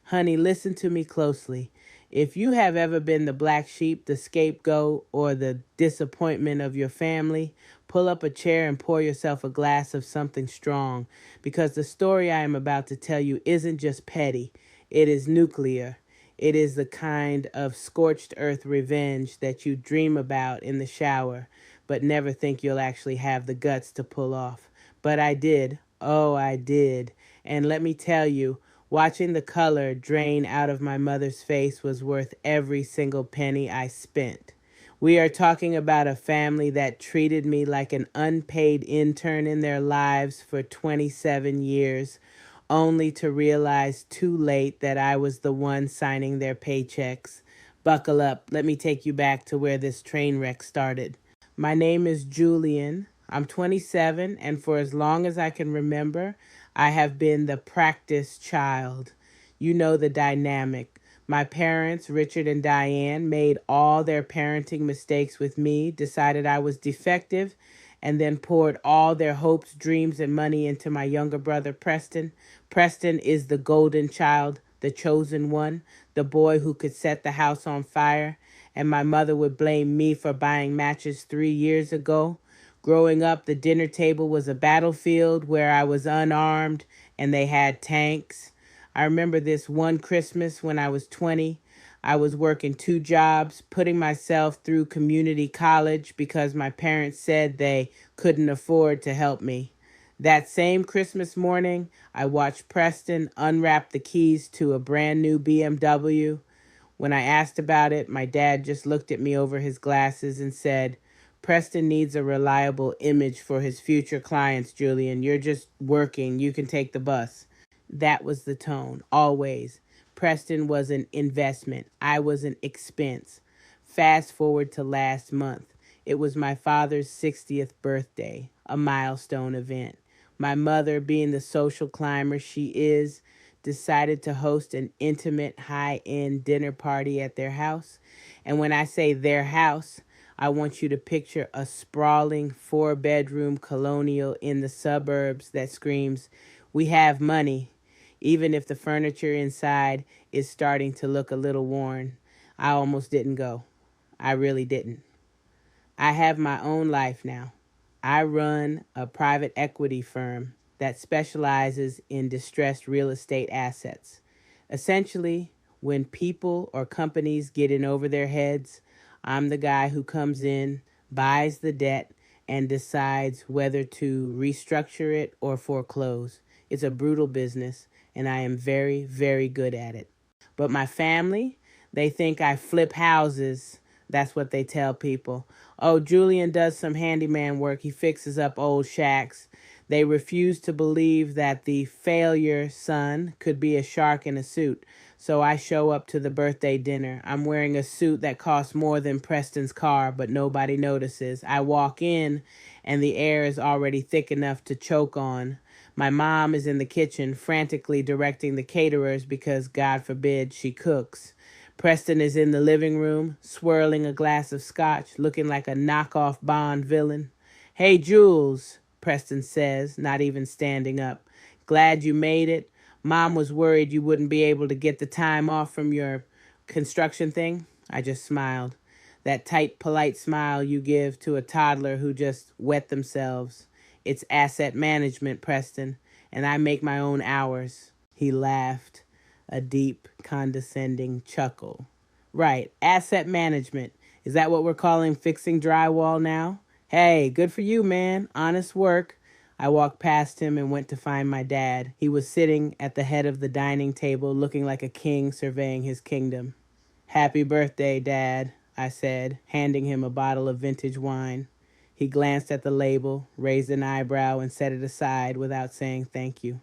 Honey, listen to me closely. If you have ever been the black sheep, the scapegoat, or the disappointment of your family, pull up a chair and pour yourself a glass of something strong, because the story I am about to tell you isn't just petty, it is nuclear. It is the kind of scorched earth revenge that you dream about in the shower, but never think you'll actually have the guts to pull off. But I did. Oh, I did. And let me tell you, watching the color drain out of my mother's face was worth every single penny I spent. We are talking about a family that treated me like an unpaid intern in their lives for 27 years, only to realize too late that I was the one signing their paychecks. Buckle up, let me take you back to where this train wreck started. My name is Julian. I'm 27, and for as long as I can remember, I have been the practice child. You know the dynamic. My parents, Richard and Diane, made all their parenting mistakes with me, decided I was defective, and then poured all their hopes, dreams, and money into my younger brother, Preston. Preston is the golden child, the chosen one, the boy who could set the house on fire, and my mother would blame me for buying matches 3 years ago. Growing up, the dinner table was a battlefield where I was unarmed and they had tanks. I remember this one Christmas when I was 20. I was working 2 jobs, putting myself through community college because my parents said they couldn't afford to help me. That same Christmas morning, I watched Preston unwrap the keys to a brand new BMW. When I asked about it, my dad just looked at me over his glasses and said, Preston needs a reliable image for his future clients, Julian. You're just working. You can take the bus. That was the tone, always. Preston was an investment. I was an expense. Fast forward to last month. It was my father's 60th birthday, a milestone event. My mother, being the social climber she is, decided to host an intimate, high-end dinner party at their house. And when I say their house, I want you to picture a sprawling 4-bedroom colonial in the suburbs that screams, "We have money," even if the furniture inside is starting to look a little worn. I almost didn't go. I really didn't. I have my own life now. I run a private equity firm that specializes in distressed real estate assets. Essentially, when people or companies get in over their heads, I'm the guy who comes in, buys the debt, and decides whether to restructure it or foreclose. It's a brutal business, and I am very, very good at it. But my family, they think I flip houses. That's what they tell people. Oh, Julian does some handyman work. He fixes up old shacks. They refuse to believe that the failure son could be a shark in a suit. So I show up to the birthday dinner. I'm wearing a suit that costs more than Preston's car, but nobody notices. I walk in, and the air is already thick enough to choke on. My mom is in the kitchen, frantically directing the caterers because, God forbid, she cooks. Preston is in the living room, swirling a glass of scotch, looking like a knockoff Bond villain. "Hey, Jules," Preston says, not even standing up. "Glad you made it. Mom was worried you wouldn't be able to get the time off from your construction thing." I just smiled. That tight, polite smile you give to a toddler who just wet themselves. It's asset management, Preston, and I make my own hours. He laughed, a deep, condescending chuckle. Right, asset management. Is that what we're calling fixing drywall now? Hey, good for you, man. Honest work. I walked past him and went to find my dad. He was sitting at the head of the dining table looking like a king surveying his kingdom. "Happy birthday, Dad," I said, handing him a bottle of vintage wine. He glanced at the label, raised an eyebrow, and set it aside without saying thank you.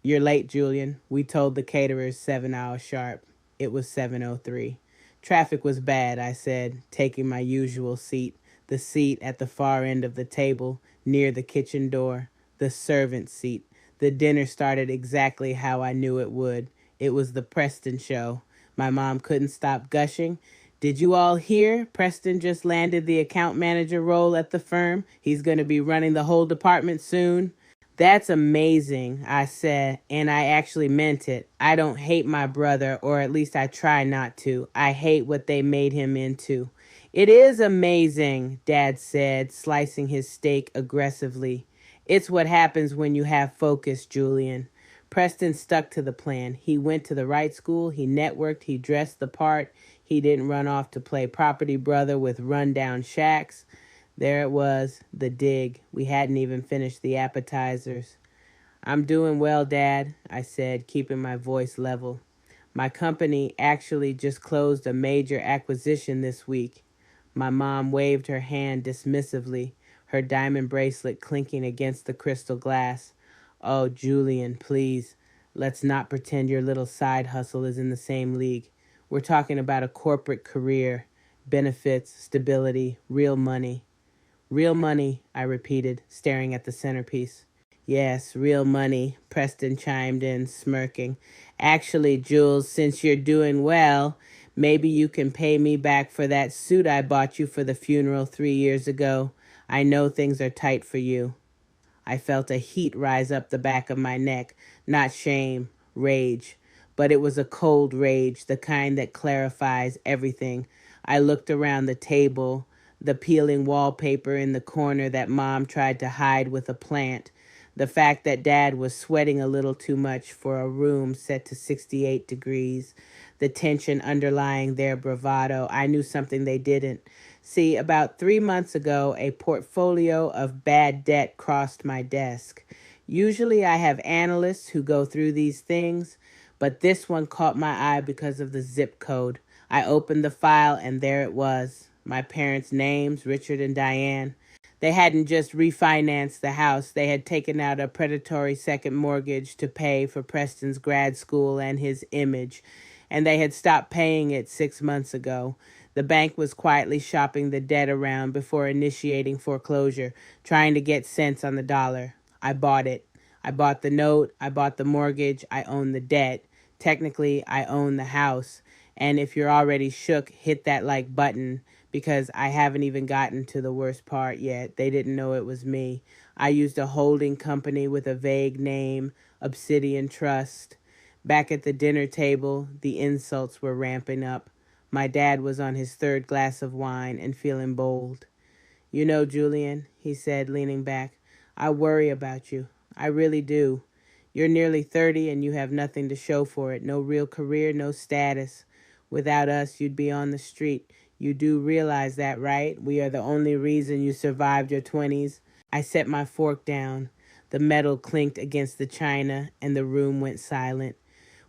"You're late, Julian. We told the caterers 7 hours sharp." It was 7:03. "Traffic was bad," I said, taking my usual seat, the seat at the far end of the table, near the kitchen door, the servant's seat. The dinner started exactly how I knew it would. It was the Preston show. My mom couldn't stop gushing. "Did you all hear? Preston just landed the account manager role at the firm. He's going to be running the whole department soon." That's amazing, I said, and I actually meant it. I don't hate my brother, or at least I try not to. I hate what they made him into. It is amazing, Dad said, slicing his steak aggressively. It's what happens when you have focus, Julian. Preston stuck to the plan. He went to the right school, he networked, he dressed the part, he didn't run off to play property brother with rundown shacks. There it was, the dig. We hadn't even finished the appetizers. I'm doing well, Dad, I said, keeping my voice level. My company actually just closed a major acquisition this week. My mom waved her hand dismissively, her diamond bracelet clinking against the crystal glass. Oh, Julian, please, let's not pretend your little side hustle is in the same league. We're talking about a corporate career, benefits, stability, real money. Real money, I repeated, staring at the centerpiece. Yes, real money, Preston chimed in, smirking. Actually, Jules, since you're doing well, maybe you can pay me back for that suit I bought you for the funeral 3 years ago. I know things are tight for you. I felt a heat rise up the back of my neck, not shame, rage. But it was a cold rage, the kind that clarifies everything. I looked around the table, the peeling wallpaper in the corner that Mom tried to hide with a plant, the fact that Dad was sweating a little too much for a room set to 68 degrees, the tension underlying their bravado. I knew something they didn't. See, about 3 months ago, a portfolio of bad debt crossed my desk. Usually I have analysts who go through these things, but this one caught my eye because of the zip code. I opened the file and there it was. My parents' names, Richard and Diane. They hadn't just refinanced the house, they had taken out a predatory second mortgage to pay for Preston's grad school and his image, and they had stopped paying it 6 months ago. The bank was quietly shopping the debt around before initiating foreclosure, trying to get cents on the dollar. I bought it. I bought the note, I bought the mortgage, I own the debt. Technically, I own the house. And if you're already shook, hit that like button because I haven't even gotten to the worst part yet. They didn't know it was me. I used a holding company with a vague name, Obsidian Trust. Back at the dinner table, the insults were ramping up. My dad was on his third glass of wine and feeling bold. You know, Julian, he said, leaning back, I worry about you. I really do. You're nearly 30 and you have nothing to show for it. No real career, no status. Without us, you'd be on the street. You do realize that, right? We are the only reason you survived your 20s. I set my fork down. The metal clinked against the china and the room went silent.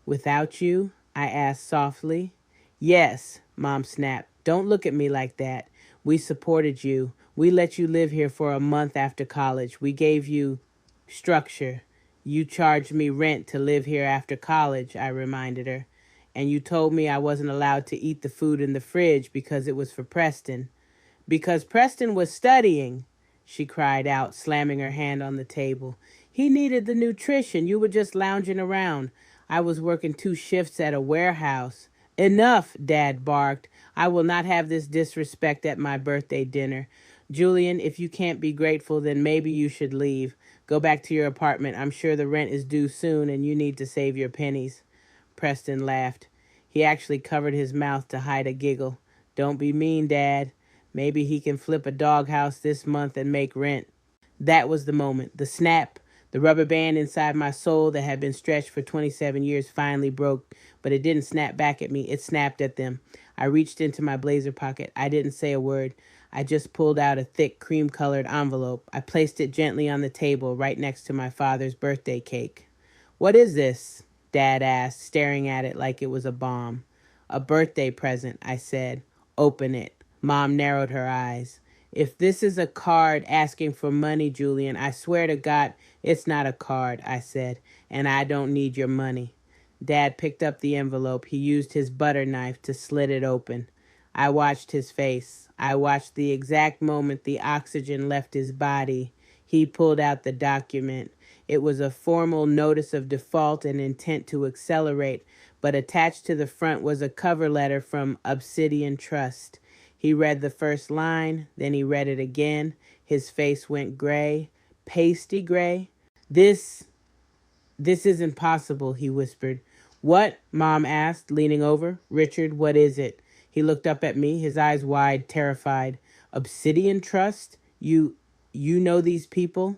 Without you? I asked softly. Yes, Mom snapped. Don't look at me like that. We supported you. We let you live here for a month after college. We gave you structure. You charged me rent to live here after college, I reminded her. And you told me I wasn't allowed to eat the food in the fridge because it was for Preston. Because Preston was studying, she cried out, slamming her hand on the table. He needed the nutrition. You were just lounging around. I was working 2 shifts at a warehouse. Enough, Dad barked. I will not have this disrespect at my birthday dinner. Julian, if you can't be grateful, then maybe you should leave. Go back to your apartment. I'm sure the rent is due soon and you need to save your pennies. Preston laughed. He actually covered his mouth to hide a giggle. Don't be mean, Dad. Maybe he can flip a doghouse this month and make rent. That was the moment. The snap, the rubber band inside my soul that had been stretched for 27 years finally broke, but it didn't snap back at me. It snapped at them. I reached into my blazer pocket. I didn't say a word. I just pulled out a thick cream-colored envelope. I placed it gently on the table right next to my father's birthday cake. What is this? Dad asked, staring at it like it was a bomb. A birthday present, I said. Open it. Mom narrowed her eyes. If this is a card asking for money, Julian, I swear to God, it's not a card, I said, and I don't need your money. Dad picked up the envelope. He used his butter knife to slit it open. I watched his face. I watched the exact moment the oxygen left his body. He pulled out the document. It was a formal notice of default and intent to accelerate, but attached to the front was a cover letter from Obsidian Trust. He read the first line, then he read it again. His face went gray, pasty gray. This This isn't possible, he whispered. What? Mom asked, leaning over. Richard, what is it? He looked up at me, his eyes wide, terrified. Obsidian Trust? You know these people?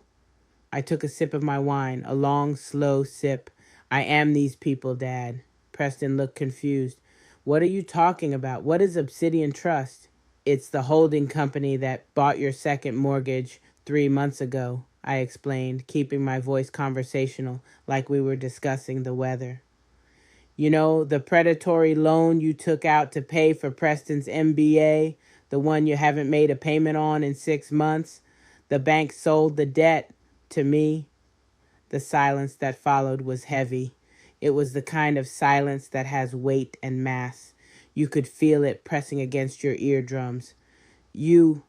I took a sip of my wine, a long, slow sip. I am these people, Dad. Preston looked confused. What are you talking about? What is Obsidian Trust? It's the holding company that bought your second mortgage 3 months ago, I explained, keeping my voice conversational, like we were discussing the weather. You know, the predatory loan you took out to pay for Preston's MBA, the one you haven't made a payment on in 6 months? The bank sold the debt to me. The silence that followed was heavy. It was the kind of silence that has weight and mass. You could feel it pressing against your eardrums. You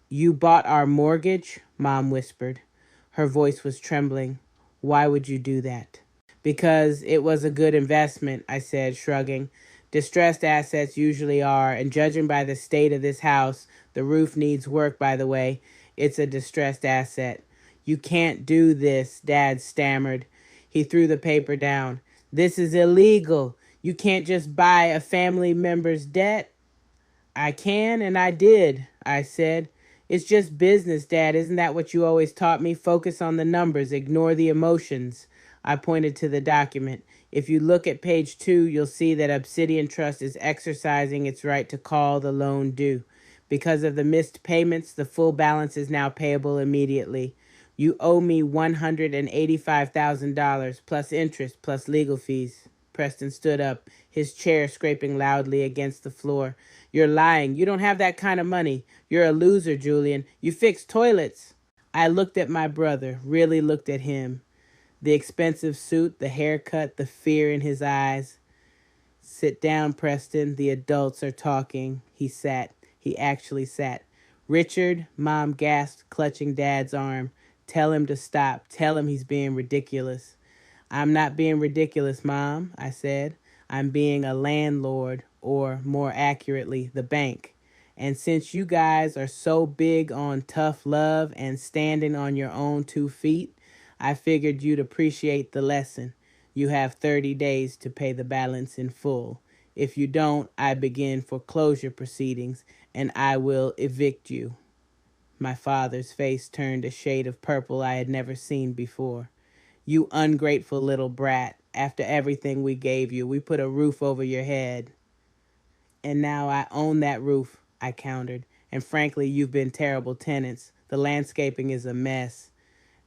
bought our mortgage? Mom whispered. Her voice was trembling. Why would you do that? Because it was a good investment, I said, shrugging. Distressed assets usually are, and judging by the state of this house, the roof needs work, by the way. It's a distressed asset. You can't do this, Dad stammered. He threw the paper down. This is illegal. You can't just buy a family member's debt. I can, and I did, I said. It's just business, Dad. Isn't that what you always taught me? Focus on the numbers, ignore the emotions. I pointed to the document. If you look at page 2, you'll see that Obsidian Trust is exercising its right to call the loan due. Because of the missed payments, the full balance is now payable immediately. You owe me $185,000 plus interest plus legal fees. Preston stood up, his chair scraping loudly against the floor. You're lying. You don't have that kind of money. You're a loser, Julian. You fix toilets. I looked at my brother, really looked at him. The expensive suit, the haircut, the fear in his eyes. Sit down, Preston. The adults are talking. He sat. He actually sat. Richard, Mom gasped, clutching Dad's arm. Tell him to stop. Tell him he's being ridiculous. I'm not being ridiculous, Mom, I said. I'm being a landlord, or more accurately, the bank. And since you guys are so big on tough love and standing on your own 2 feet, I figured you'd appreciate the lesson. You have 30 days to pay the balance in full. If you don't, I begin foreclosure proceedings, and I will evict you. My father's face turned a shade of purple I had never seen before. You ungrateful little brat. After everything we gave you, we put a roof over your head. And now I own that roof, I countered. And frankly, you've been terrible tenants. The landscaping is a mess.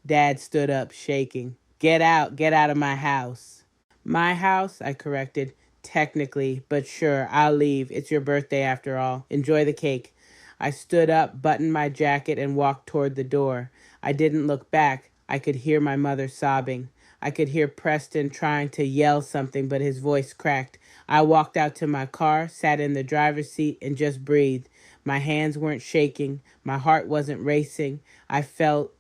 Dad stood up, shaking. Get out of my house. My house, I corrected. Technically, but sure, I'll leave. It's your birthday after all. Enjoy the cake. I stood up, buttoned my jacket, and walked toward the door. I didn't look back. I could hear my mother sobbing. I could hear Preston trying to yell something, but his voice cracked. I walked out to my car, sat in the driver's seat, and just breathed. My hands weren't shaking. My heart wasn't racing. I felt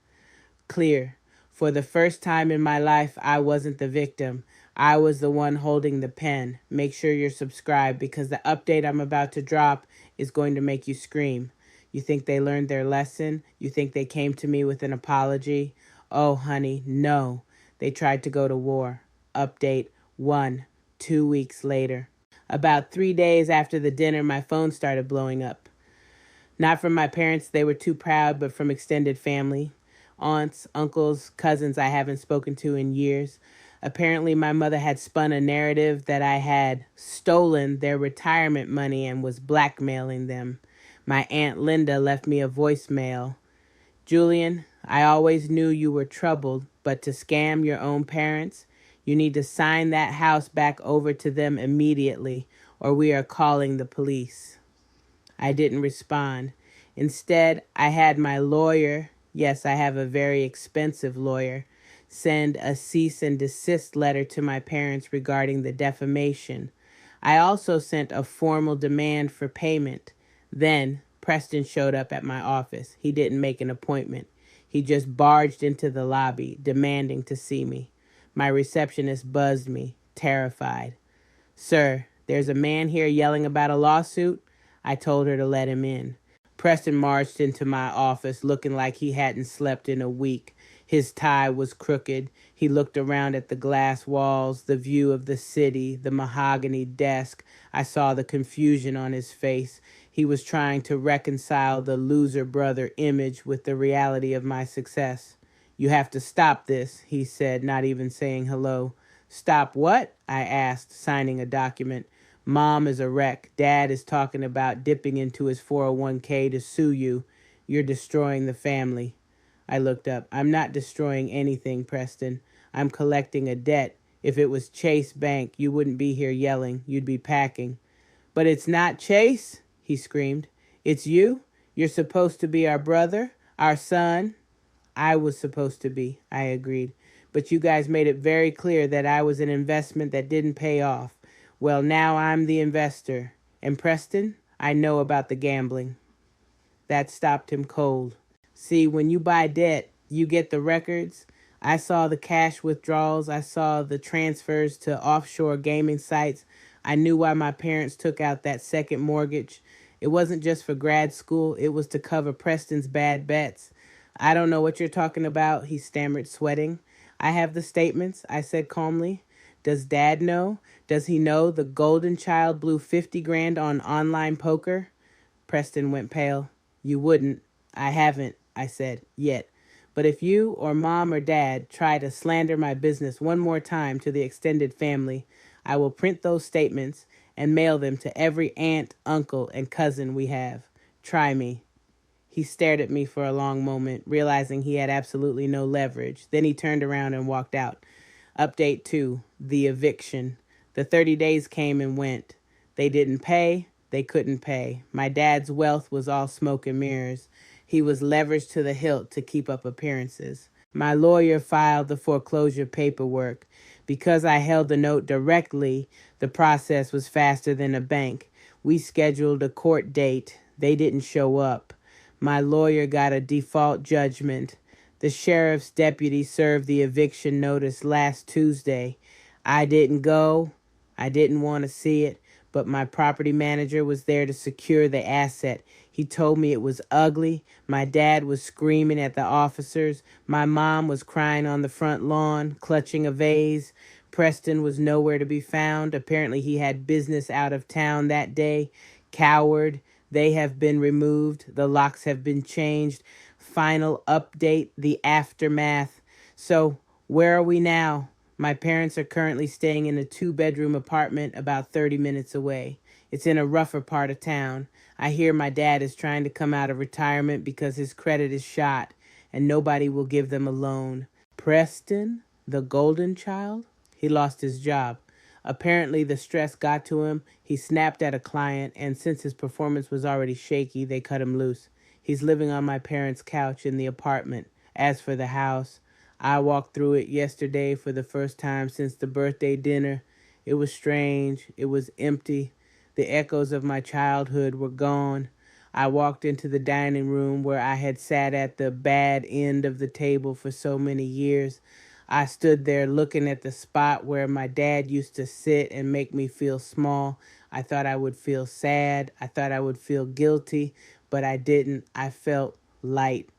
clear. For the first time in my life, I wasn't the victim. I was the one holding the pen. Make sure you're subscribed because the update I'm about to drop is going to make you scream. You think they learned their lesson? You think they came to me with an apology? Oh, honey, no. They tried to go to war. Update 1, 2 weeks later. About 3 days after the dinner, my phone started blowing up. Not from my parents, they were too proud, but from extended family. Aunts, uncles, cousins I haven't spoken to in years. Apparently, my mother had spun a narrative that I had stolen their retirement money and was blackmailing them. My Aunt Linda left me a voicemail. Julian, I always knew you were troubled, but to scam your own parents, you need to sign that house back over to them immediately, or we are calling the police. I didn't respond. Instead, I had my lawyer, yes, I have a very expensive lawyer, send a cease and desist letter to my parents regarding the defamation. I also sent a formal demand for payment. Then Preston showed up at my office. He didn't make an appointment. He just barged into the lobby, demanding to see me. My receptionist buzzed me, terrified. Sir, there's a man here yelling about a lawsuit. I told her to let him in. Preston marched into my office looking like he hadn't slept in a week. His tie was crooked. He looked around at the glass walls, the view of the city, the mahogany desk. I saw the confusion on his face. He was trying to reconcile the loser brother image with the reality of my success. "You have to stop this," he said, not even saying hello. "Stop what?" I asked, signing a document. "Mom is a wreck. Dad is talking about dipping into his 401k to sue you. You're destroying the family." I looked up. "I'm not destroying anything, Preston. I'm collecting a debt. If it was Chase Bank, you wouldn't be here yelling. You'd be packing." "But it's not Chase," he screamed. "It's you. You're supposed to be our brother, our son." "I was supposed to be," I agreed. "But you guys made it very clear that I was an investment that didn't pay off. Well, now I'm the investor. And Preston, I know about the gambling." That stopped him cold. See, when you buy debt, you get the records. I saw the cash withdrawals. I saw the transfers to offshore gaming sites. I knew why my parents took out that second mortgage. It wasn't just for grad school. It was to cover Preston's bad bets. "I don't know what you're talking about," he stammered, sweating. "I have the statements," I said calmly. "Does Dad know? Does he know the golden child blew 50 grand on online poker?" Preston went pale. "You wouldn't." "I haven't," I said, "yet. But if you or Mom or Dad try to slander my business one more time to the extended family, I will print those statements and mail them to every aunt, uncle, and cousin we have. Try me." He stared at me for a long moment, realizing he had absolutely no leverage. Then he turned around and walked out. Update 2, the eviction. The 30 days came and went. They didn't pay. They couldn't pay. My dad's wealth was all smoke and mirrors. He was leveraged to the hilt to keep up appearances. My lawyer filed the foreclosure paperwork. Because I held the note directly, the process was faster than a bank. We scheduled a court date. They didn't show up. My lawyer got a default judgment. The sheriff's deputy served the eviction notice last Tuesday. I didn't go. I didn't want to see it, but my property manager was there to secure the asset. He told me it was ugly. My dad was screaming at the officers. My mom was crying on the front lawn, clutching a vase. Preston was nowhere to be found. Apparently he had business out of town that day. Coward. They have been removed. The locks have been changed. Final update, the aftermath. So, where are we now? My parents are currently staying in a 2-bedroom apartment about 30 minutes away. It's in a rougher part of town. I hear my dad is trying to come out of retirement because his credit is shot, and nobody will give them a loan. Preston, the golden child? He lost his job. Apparently, the stress got to him. He snapped at a client, and since his performance was already shaky, they cut him loose. He's living on my parents' couch in the apartment. As for the house, I walked through it yesterday for the first time since the birthday dinner. It was strange. It was empty. The echoes of my childhood were gone. I walked into the dining room where I had sat at the bad end of the table for so many years. I stood there looking at the spot where my dad used to sit and make me feel small. I thought I would feel sad. I thought I would feel guilty, but I didn't. I felt light.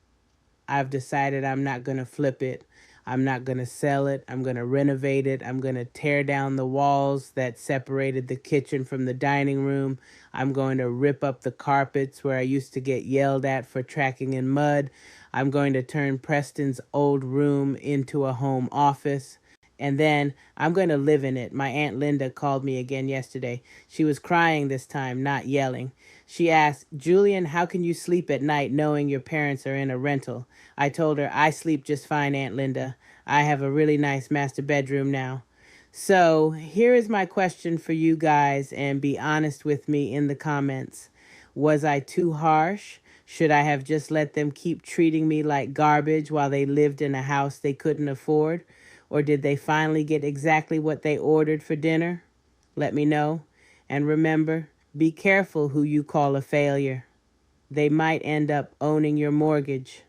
I've decided I'm not going to flip it. I'm not going to sell it. I'm going to renovate it. I'm going to tear down the walls that separated the kitchen from the dining room. I'm going to rip up the carpets where I used to get yelled at for tracking in mud. I'm going to turn Preston's old room into a home office. And then I'm going to live in it. My Aunt Linda called me again yesterday. She was crying this time, not yelling. She asked, "Julian, how can you sleep at night knowing your parents are in a rental?" I told her, "I sleep just fine, Aunt Linda. I have a really nice master bedroom now." So here is my question for you guys, and be honest with me in the comments. Was I too harsh? Should I have just let them keep treating me like garbage while they lived in a house they couldn't afford? Or did they finally get exactly what they ordered for dinner? Let me know. And remember, be careful who you call a failure. They might end up owning your mortgage.